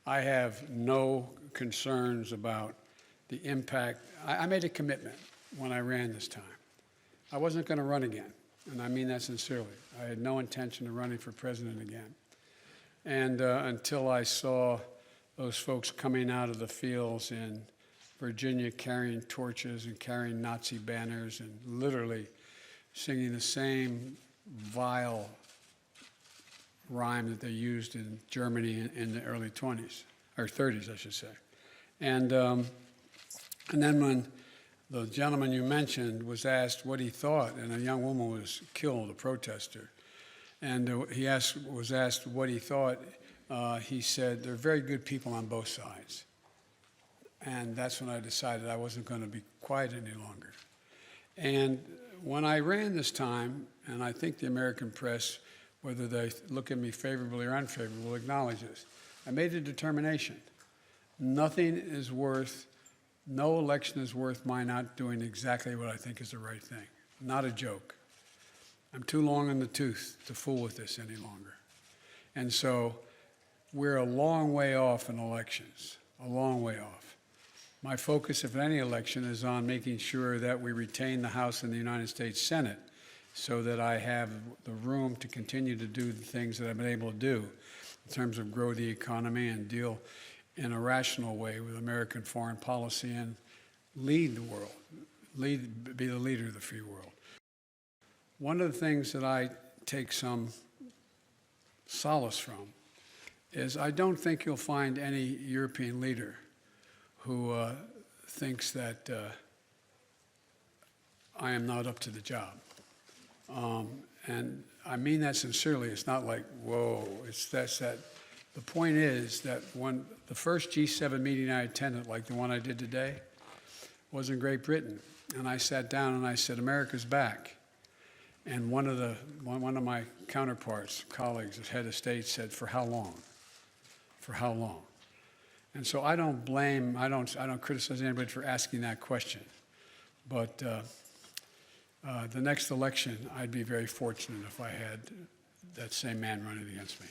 I have no concerns about the impact. I made a commitment when I ran this time. I wasn't going to run again, and I mean that sincerely. I had no intention of running for president again. And until I saw those folks coming out of the fields in Virginia carrying torches and carrying Nazi banners and literally singing the same vile rhyme that they used in Germany in the early 20s, or 30s, I should say. And then when the gentleman you mentioned was asked what he thought, and a young woman was killed, a protester, and he was asked what he thought, he said, "They're very good people on both sides." And that's when I decided I wasn't going to be quiet any longer. And when I ran this time, and I think the American press, whether they look at me favorably or unfavorably, will acknowledge this, I made a determination. Nothing is worth, no election is worth my not doing exactly what I think is the right thing. Not a joke. I'm too long in the tooth to fool with this any longer. And so we're a long way off in elections, a long way off. My focus, if any election, is on making sure that we retain the House and the United States Senate so that I have the room to continue to do the things that I've been able to do in terms of grow the economy and deal in a rational way with American foreign policy and lead the world, be the leader of the free world. One of the things that I take some solace from is I don't think you'll find any European leader who thinks that I am not up to the job. And I mean that sincerely. It's not like, whoa, it's that. The point is that when the first G7 meeting I attended, like the one I did today, was in Great Britain. And I sat down and I said, America's back. And one of my counterparts, colleagues, as head of state, said, for how long? For how long? And so I don't blame, I don't criticize anybody for asking that question. But the next election, I'd be very fortunate if I had that same man running against me.